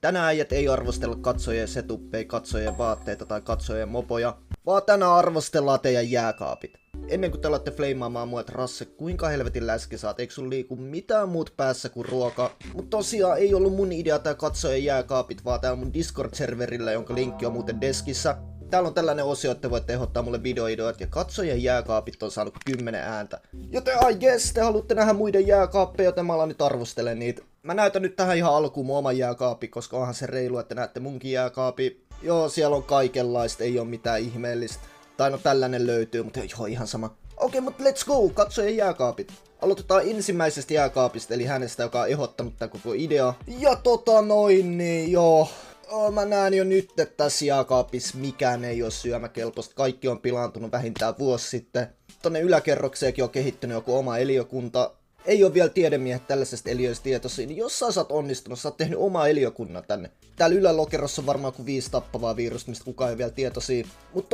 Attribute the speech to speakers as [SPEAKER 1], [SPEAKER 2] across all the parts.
[SPEAKER 1] Tänään äijät ei arvostella katsojien setuppeja, katsojien vaatteita tai katsojien mopoja, vaan tänään arvostellaan teidän jääkaapit. Ennen kuin te alatte fleimaamaan mua, että Rasse, kuinka helvetin läski saat, eikö sun liiku mitään muut päässä kuin ruoka? Mut tosiaan ei ollut mun idea tää katsojien jääkaapit, vaan tää on mun Discord-serverillä, jonka linkki on muuten deskissä. Täällä on tällainen osio, että voitte ehdottaa mulle videoideoita ja katsojien jääkaapit on saanut 10 ääntä. Joten te haluatte nähdä muiden jääkaappeja, joten mä alan nyt arvostelemaan niitä. Mä näytän nyt tähän ihan alkuun mun oman jääkaapi, koska onhan se reilu, että näette munkin jääkaapi. Joo, siellä on kaikenlaista, ei oo mitään ihmeellistä. Tai no tällainen löytyy, mutta joo, ihan sama. Okei, mutta let's go, katsojien jääkaapit. Aloitetaan ensimmäisestä jääkaapista, eli hänestä, joka on ehdottanut tän koko idea. Ja niin joo. Mä näen jo nyt, että tässä jääkaapissa mikään ei oo syömäkelpoista. Kaikki on pilaantunut vähintään vuosi sitten. Tonne yläkerrokseenkin on kehittynyt joku oma eliökunta. Ei oo vielä tiedemiehet tällaisesta eliöistä tietoisia, niin jos sä oot onnistunut, sä oot tehnyt oma eliökunnan tänne. Täällä ylälokerossa on varmaan kuin 5 tappavaa virusta, mistä kukaan ei vielä tietoisia. Mut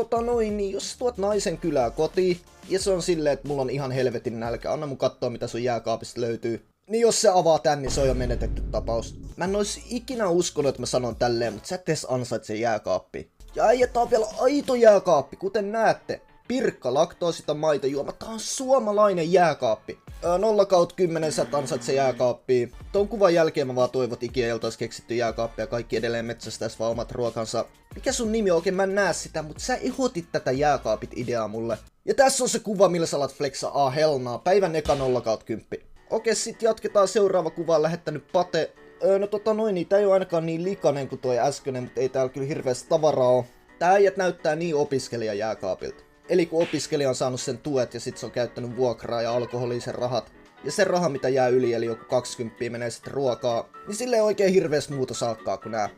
[SPEAKER 1] niin jos sä tuot naisen kylää kotiin, ja se on silleen, että mulla on ihan helvetin nälkä, anna mun kattoo mitä sun jääkaapista löytyy. Niin jos se avaa tän, niin se on jo menetetty tapaus. Mä en ois ikinä uskonut, että mä sanon tälleen, mutta sä et edes ansaitse jääkaappi. Ja äijät on vielä aito jääkaappi, kuten näette. Pirkka, laktoosita maitojuoma, tää on suomalainen jääkaappi. 0/10 sä et ansaitse jääkaappia. Ton kuvan jälkeen mä vaan toivon, että ikinä ei oltais keksitty jääkaappia ja kaikki edelleen metsästäis vaan omat ruokansa. Mikä sun nimi on? Oikein mä en näe sitä, mutta sä ehdotit tätä jääkaapit ideaa mulle. Ja tässä on se kuva, millä sä alat flexa hellnaa. Päivän eka 0/10. Okei, sit jatketaan seuraava kuva, lähettänyt Pate. Niin tää ei oo ainakaan niin likainen kuin toi äskeinen, mutta ei täällä kyllä hirveästi tavaraa oo. Tää äijät näyttää niin opiskelijan jääkaapilta. Eli kun opiskelija on saanut sen tuet ja sit se on käyttänyt vuokraa ja alkoholia sen rahat. Ja sen raha mitä jää yli, eli joku 20 menee sitten ruokaa. Niin sille ei oikein hirveästi muuta saakkaa kuin nää.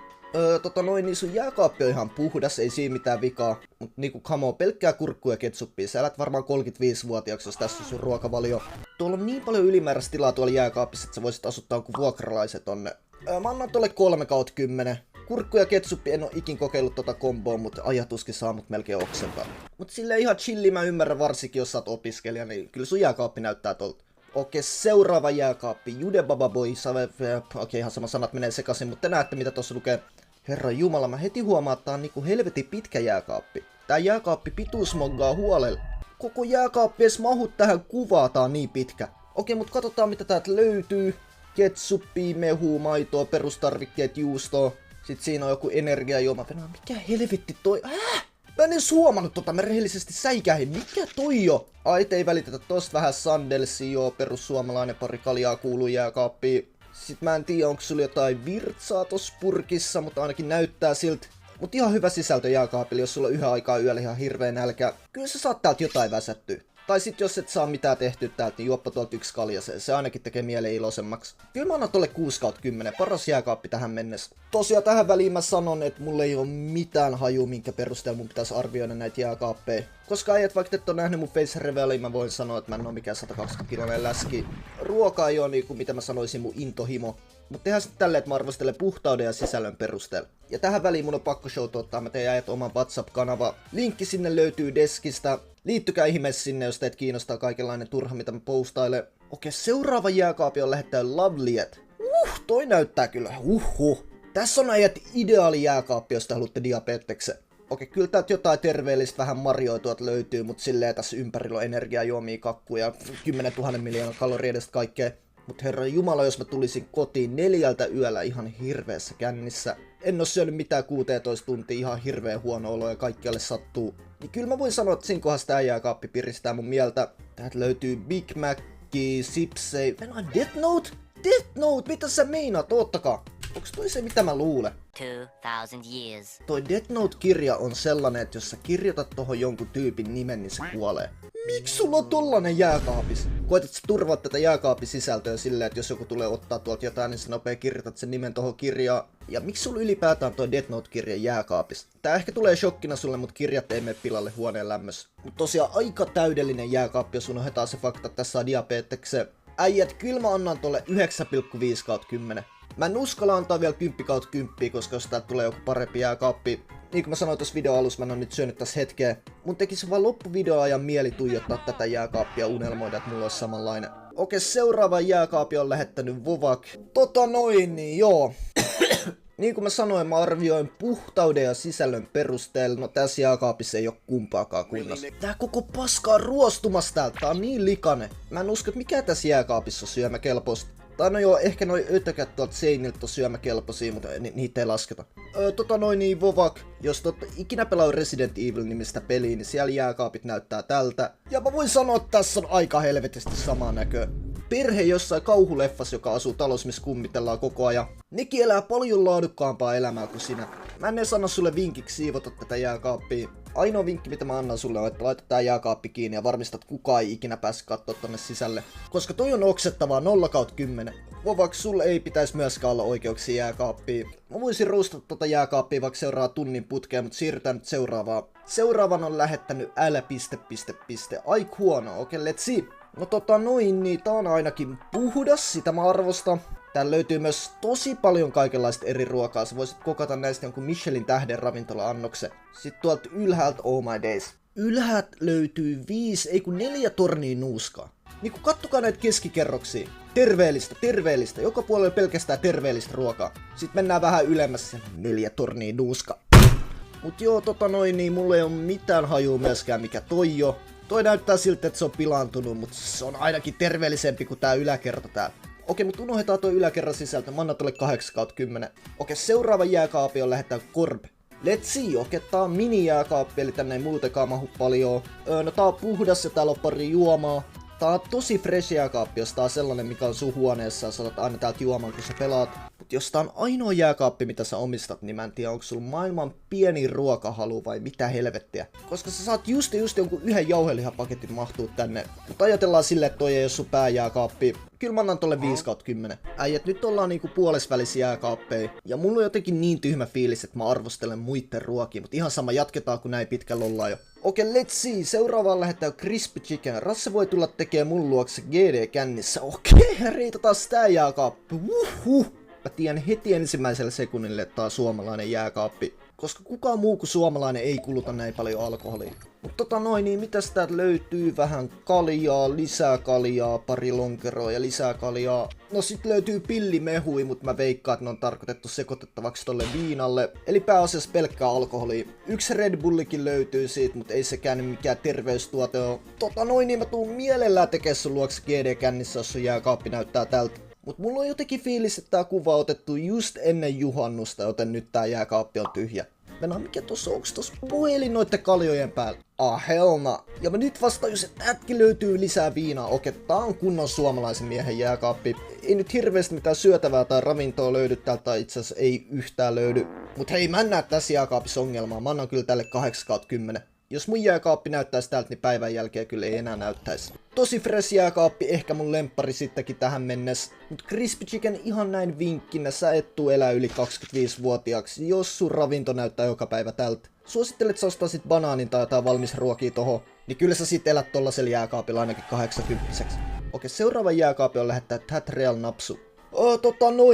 [SPEAKER 1] Niin sun jääkaappi on ihan puhdas, ei siinä mitään vikaa. Mut niinku kamo, pelkkää kurkkua ja ketsuppia. Sä elät varmaan 35-vuotiaaksi, jos tässä on sun ruokavalio. Tuolla on niin paljon ylimääräistä tilaa tuolla jääkaapissa, että sä voisit asuttaa jonkun vuokralaiset tonne. Mä annan tolle 3/10. Kurkku ja ketsuppi, en oo ikin kokeillut tota komboa, mutta ajatuskin saa mut melkein oksentaa. Mut silleen ihan chilli mä ymmärrän varsinkin, jos sä oot opiskelija, niin kyllä sun jääkaappi näyttää tolta. Okei, seuraava jääkaappi. Jude Baba Boy, okei, ihan sama sanat menee sekaisin, mutta te näette mitä tossa lukee. Herra jumala, mä heti huomaan, että tää on niinku helvetin pitkä jääkaappi. Tää jääkaappi pituus moggaa huolella. Koko jääkaappi edes mahut tähän kuvaan, tää on niin pitkä. Okei, mut katsotaan mitä täältä löytyy. Ketsuppia, mehua, maitoa, perustarvikkeet, juustoa. Sitten siinä on joku energiajuoma. Mikä helvetti toi? Mä en edes huomannut tota, mä rehellisesti säikähin. Mikä toi jo? Ai, ei välitetä tosta vähän sandelsia, joo, perussuomalainen pari kaljaa kuuluu jääkaappiin. Sitten mä en tiedä, onko sulla jotain virtsaa tossa purkissa, mutta ainakin näyttää siltä. Mut ihan hyvä sisältö jääkaapille, jos sulla on yhden aikaa yöllä ihan hirveä nälkä. Kyllä sä saat täältä jotain väsättyä. Tai sit jos et saa mitään tehtyä täältä, niin juoppa tuolta 1 kaljaseen. Se ainakin tekee mieleen iloisemmaksi. Kyllä mä annan tolle 6/10. Paras jääkaappi tähän mennessä. Tosiaan tähän väliin mä sanon, että mulla ei oo mitään haju, minkä perusteella mun pitäisi arvioida näitä jääkaappeja. Koska äijät vaikka et oo nähnyt mun face revealiin, mä voin sanoa, että mä en oo mikään 120-kiloinen läski. Ruoka ei oo niinku, mitä mä sanoisin, mun intohimo. Mut tehdään sitten tälleen, että mä arvostelen puhtauden ja sisällön perusteella. Ja tähän väliin mun on pakko showtouttaa, mä tein äijät oman WhatsApp-kanava. Linkki sinne löytyy deskistä. Liittykää ihmeessä sinne, jos teitä kiinnostaa kaikenlainen turha, mitä mä postailen. Okei, seuraava jääkaapi on lähettäjä Loveliet. Toi näyttää kyllä. Tässä on äijät ideaali jääkaappi, jos te haluatte diabeteksen. Okei, kyllä täältä jotain terveellistä vähän marjoitua löytyy, mutta silleen tässä ympärillä on energiajuomia, kakkuja, 10 000 miljoonaa kaloria edestä kaikkea. Mut herra jumala, jos mä tulisin kotiin 4 yöllä ihan hirveässä kännissä. En oo syönyt mitään 16 tuntia, ihan hirveä huono olo ja kaikkialle sattuu. Niin kyllä mä voin sanoa, että siinä kohdassa tää jääkaappi piristää mun mieltä. Täältä löytyy Big Mac, Sipsei, Death Note? Death Note, mitä sä meinaat? Oottakaa. Onks toi se mitä mä luulen?
[SPEAKER 2] 2000 years.
[SPEAKER 1] Toi Death Note-kirja on sellainen, että jos sä kirjoitat tohon jonkun tyypin nimen, niin se kuolee. Miksi sulla on tollanen jääkaapis? Koetat sä turvaa tätä jääkaapisisältöä silleen, että jos joku tulee ottaa tuolta jotain, niin sä nopea kirjoitat sen nimen tohon kirjaan. Ja miksi sulla ylipäätään toi Death Note-kirja jääkaapis? Tää ehkä tulee shokkina sulle, mut kirjat ei mene pilalle huoneen lämmössä. Mut tosiaan aika täydellinen jääkaappi, jos unohdetaan se fakta, että tässä on diabeteksen. Äijät, kyllä mä annan tolle 9/5/10. Mä en uskalla antaa vielä 10/10, koska jos täältä tulee joku parempi jääkaappi. Niin kuin mä sanoin tuossa videon alussa, mä en oo nyt syönyt tässä hetkeä. Mun tekisi vaan loppuvideoajan mieli tuijottaa tätä jääkaappia unelmoida, että mulla olisi samanlainen. Okei, seuraava jääkaapi on lähettänyt Vovak. Niin joo. Niin kuin mä sanoin, mä arvioin puhtauden ja sisällön perusteella, no tässä jääkaapissa ei oo kumpaakaan kunnossa. Tää koko paska on ruostumassa täältä, tää on niin likainen. Mä en usko, että mikä tässä jääkaapissa on syömäkelpoista. Tai no joo, ehkä noi ötökät tuolta seiniltä on syömäkelpoisia, mutta niitä ei lasketa. Vovak, jos ikinä pelaa Resident Evil-nimistä peliä, niin siellä jääkaapit näyttää tältä. Ja mä voin sanoa, että tässä on aika helvetisti samaa näköä. Perhe jossain kauhuleffassa, joka asuu talossa, missä kummitellaan koko ajan. Nekin elää paljon laadukkaampaa elämää kuin sinä. Mä en edes anna sulle vinkiksi siivota tätä jääkaappia. Ainoa vinkki, mitä mä annan sulle, on, että laita tää jääkaappi kiinni ja varmistat, että kukaan ei ikinä pääse katsoa tonne sisälle. Koska toi on oksettavaa 0/10. Vovaks, sulle ei pitäisi myöskään olla oikeuksia jääkaappiin. Mä voisin roustata tota jääkaappia vaikka seuraa tunnin putkeen, mutta siirrytään nyt seuraavaan. Seuraavan on lähettänyt älä ... Ai huono, okei, let's see. No niin tää on ainakin puhdas, sitä mä arvostan. Täällä löytyy myös tosi paljon kaikenlaista eri ruokaa. Sä voisit kokata näistä jonkun Michelin tähden ravintola-annoksen. Sitten tuolta ylhäältä, oh my days. Ylhäältä löytyy 4 tornia nuuskaa. Niinku kattokaa näitä keskikerroksia. Terveellistä. Joka puolella pelkästään terveellistä ruokaa. Sitten mennään vähän ylemmässä. 4 tornia nuuska. Mut joo, niin mulla ei oo mitään hajua myöskään mikä toi jo. Toi näyttää siltä, että se on pilaantunut, mutta se on ainakin terveellisempi kuin tää yläkerta täällä. Okei, mutta unohdetaan toi yläkerran sisältö. Mä annan tolle 8/10. Okei, seuraava jääkaapi on lähettää Korb. Let's see, okei, tää on mini-jääkaappi, eli tänne ei muutenkaan mahu paljon. No tää on puhdas ja täällä on pari juomaa. Tää on tosi fresh jääkaappi, jos tää on sellainen, mikä on sun huoneessa ja sä otat aina täältä juomaan, kun sä pelaat. Mut jos tää on ainoa jääkaappi, mitä sä omistat, niin mä en tiedä, onko sulla maailman pieni ruokahalu vai mitä helvettiä. Koska sä saat just jonkun yhden jauhelihapaketin mahtuu tänne. Mutta ajatellaan silleen, että toi ei oo sun pääjääkaappi. Kyllä mä annan tolle 5/10. Äijät, nyt ollaan niinku puolesvälis jääkaappeja. Ja mulla on jotenkin niin tyhmä fiilis, että mä arvostelen muitten ruokia. Mut ihan sama, jatketaan kun näin pitkällä ollaan jo. Okei, let's see. Seuraavaan lähettää Crispy Chicken. Rasse voi tulla tekemään mun luokse GD-kännissä. Okei, reitataan sitä jääkaappi. Mä tiedän heti ensimmäisellä sekunnille, että tää on suomalainen jääkaappi. Koska kukaan muu kuin suomalainen ei kuluta näin paljon alkoholia. Mutta niin mitäs täältä löytyy? Vähän kaljaa, lisää kaljaa, pari lonkeroa ja lisää kaljaa. No sit löytyy pillimehui, mutta mä veikkaan, että ne on tarkoitettu sekoitettavaksi tolle viinalle. Eli pääasiassa pelkkää alkoholia. Yksi Red Bullikin löytyy siitä, mutta ei sekään nyt mikään terveystuote oo. Niin mä tuun mielellään tekee sun luokse GD-kännissä, jos sun jääkaappi näyttää tältä. Mut mulla on jotenkin fiilis, että tää kuva on otettu just ennen juhannusta, joten nyt tää jääkaappi on tyhjä. Mennään, mikä tossa, onks tossa puhelin noitten kaljojen päällä? Helma. Ja mä nyt vasta, jos ätki löytyy lisää viinaa. Okei, tää on kunnon suomalaisen miehen jääkaappi. Ei nyt hirveästi mitään syötävää tai ravintoa löydy täältä, tai itse asiassa ei yhtään löydy. Mut hei, mä en näe tässä jääkaapissa ongelmaa. Mä annan kyllä tälle 8/10. Jos mun jääkaappi näyttäisi tältä, niin päivän jälkeen kyllä ei enää näyttäisi. Tosi fresh jääkaappi, ehkä mun lemppari sittenkin tähän mennessä. Mut Crispy Chicken ihan näin vinkkinä, sä et tuu elää yli 25-vuotiaaksi, jos sun ravinto näyttää joka päivä tältä. Suosittelet sä ostaa sit banaanin tai jotain valmis ruokia toho, niin kyllä sä sit elät tollasella jääkaapilla ainakin 80. Okei, seuraava jääkaapi on lähettää That Real Napsu.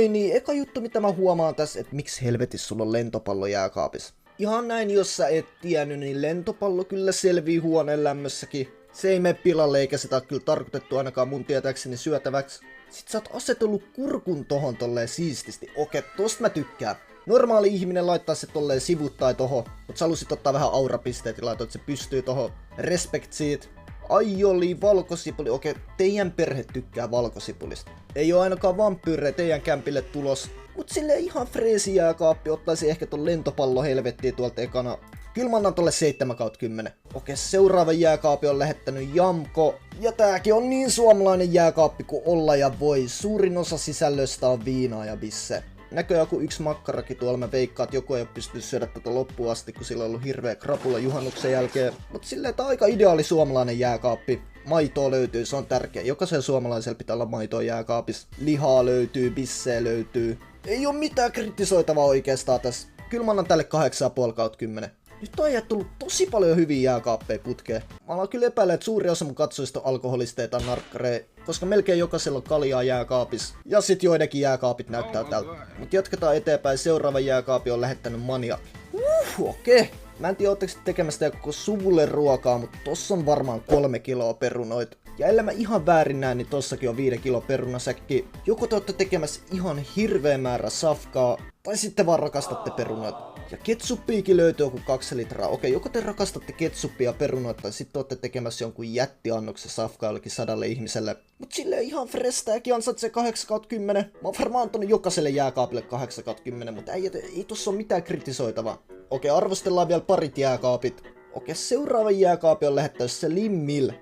[SPEAKER 1] Niin eka juttu mitä mä huomaan tässä, että miksi helvetissä sulla on lentopallo jääkaapissa. Ihan näin, jos sä et tiennyt, niin lentopallo kyllä selvii huoneen lämmössäkin. Se ei mene pilalle eikä sitä ole kyllä tarkoitettu ainakaan mun tietääkseni syötäväksi. Sit sä oot asetellut kurkun tohon tolleen siististi. Okei, tosta mä tykkään. Normaali ihminen laittaa se tolleen sivuttain toho, mut sä halusit ottaa vähän aurapisteet ja laitoit se pystyy toho. Respect siitä. Aioli, valkosipuli. Okei, teidän perhe tykkää valkosipulista. Ei oo ainakaan vampyyrejä teidän kämpille tulos. Mut silleen ihan freesi jääkaappi, ottaisi ehkä ton lentopallo helvettiin tuolta ekana. Kyllä mä annan tolle 7/10. Okei, seuraava jääkaapi on lähettänyt Jamko. Ja tääkin on niin suomalainen jääkaappi kuin olla ja voi. Suurin osa sisällöstä on viinaa ja bisse. Näköjään joku yksi makkarakin tuolla, mä veikkaan, että joku ei oo pystynyt syödä tätä loppuun asti, kun sillä on ollut hirveä krapula juhannuksen jälkeen. Mut silleen tää on aika ideaali suomalainen jääkaappi. Maitoa löytyy, se on tärkeä. Jokaisella suomalaisella pitää olla maitoa jääkaapissa. Lihaa löytyy, bisseä löytyy. Ei oo mitään kritisoitavaa oikeastaan tässä. Kyllä mä annan tälle 8,5/10. Nyt on ajat tullut tosi paljon hyviä jääkaappeja putkeen. Mä alan kyllä epäillä, että suuri osa mun katsojista on alkoholisteita tai narkkareja, koska melkein jokaisella on kaljaa jääkaapissa. Ja sit joidenkin jääkaapit näyttää tältä. Mut jatketaan eteenpäin, seuraava jääkaapi on lähettänyt Maniak. Okei. Mä en tiedä, ootteko tekemästä koko suvulle ruokaa, mutta tossa on varmaan 3 kiloa perunoita. Ja ellei mä ihan väärin näe, niin tossakin on 5 kilo perunasäkki. Joko te olette tekemässä ihan hirveä määrä safkaa, tai sitten vaan rakastatte perunoita. Ja ketsuppiikin löytyy joku 2 litraa. Okei, joko te rakastatte ketsuppia ja perunoita, tai sitten olette tekemässä jonkun jättiannoksen safkaa jollekin 100 ihmiselle. Mut silleen ihan fresh, tääkin ansaitsee 8/10. Mä oon varmaan antanut jokaiselle jääkaapille 8/10, mutta ei tossa oo mitään kritisoitavaa. Okei, arvostellaan vielä parit jääkaapit. Okei, seuraavan jääkaapin on lähettänyt Slimmil.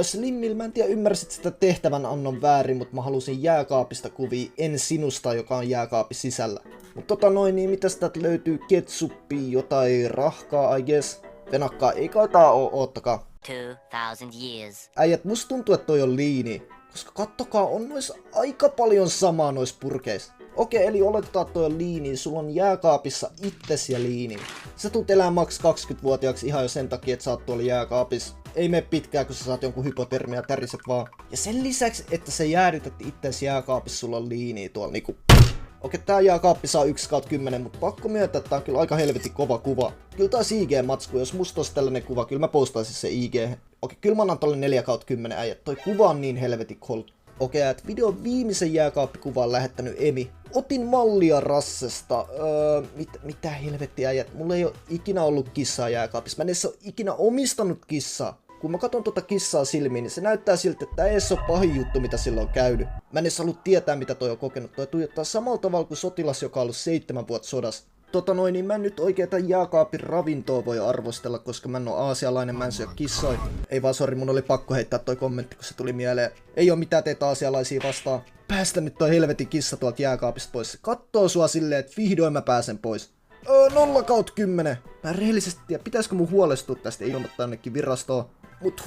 [SPEAKER 1] Slimmil, mä en tiedä ymmärsit sitä tehtävän annon väärin, mutta mä halusin jääkaapista kuvia En sinusta, joka on jääkaapi sisällä. Mut niin mitäs täältä löytyy? Ketsuppia, jotain rahkaa, I guess. Venakkaa, ei kai tää oo, oottakaa.
[SPEAKER 2] 2,000 years.
[SPEAKER 1] Äijät, musta tuntuu, että toi on liini. Koska kattokaa, on nois aika paljon samaa nois purkeissa. Okei, eli oletetaan, että toi on liini. Sulla on jääkaapissa itses ja liini. Sä tulet elää maks 20-vuotiaaksi ihan jo sen takia, että sä oot tuolla jääkaapissa. Ei mene pitkään, kun sä saat jonkun hypotermia, täriset vaan. Ja sen lisäksi, että sä jäädytät itses jääkaapissa, sulla on liini tuolla niinku. Okei, tää jääkaappi saa 1/10, mutta pakko myöntää, että tää on kyllä aika helvetin kova kuva. Kyllä taas IG-matsku, jos musta olisi tällainen kuva, kyllä mä postaisin se IG. Okei, kyllä mä annan tolle 4/10 äijät, toi kuva on niin helvetin cold. Okei, että videon viimeisen jääkaappikuvan on lähettänyt Emi. Otin mallia Rassesta. Mitä helvettiä äijät, mulla ei oo ikinä ollut kissaa jääkaapissa. Mä en edes oo ikinä omistanut kissaa. Kun mä katson tuota kissaa silmiin, niin se näyttää siltä, että tää ei edes oo pahin juttu, mitä sillä on käynyt. Mä en edes halua tietää, mitä toi on kokenut. Toi tuijottaa samalla tavalla kuin sotilas, joka on ollut 7 vuotta sodassa. Niin mä en nyt oikein tän jääkaapin ravintoa voi arvostella, koska mä en oo aasialainen, mä en syö kissoja. Ei vaan, sori, mun oli pakko heittää toi kommentti, kun se tuli mieleen. Ei oo mitään teitä aasialaisia vastaan. Päästä nyt toi helvetin kissa tuolta jääkaapista pois. Se kattoo sua silleen, että vihdoin mä pääsen pois. 0/10. Mä en rehellisesti tiedä, pitäisikö mun huolestua tästä ilmoittaa jonnekin virastoon. Mut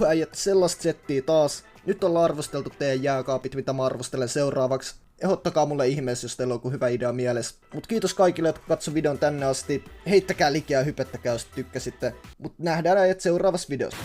[SPEAKER 1] äijät, sellaista settiä taas. Nyt ollaan arvosteltu teidän jääkaapit, mitä mä arvostelen seuraavaksi. Ehdottakaa mulle ihmeessä, jos teillä on joku hyvä idea mielessä. Mut kiitos kaikille, jotka katso videon tänne asti. Heittäkää likeä ja hypettäkää, jos tykkäsitte. Mut nähdään äijät seuraavassa videossa.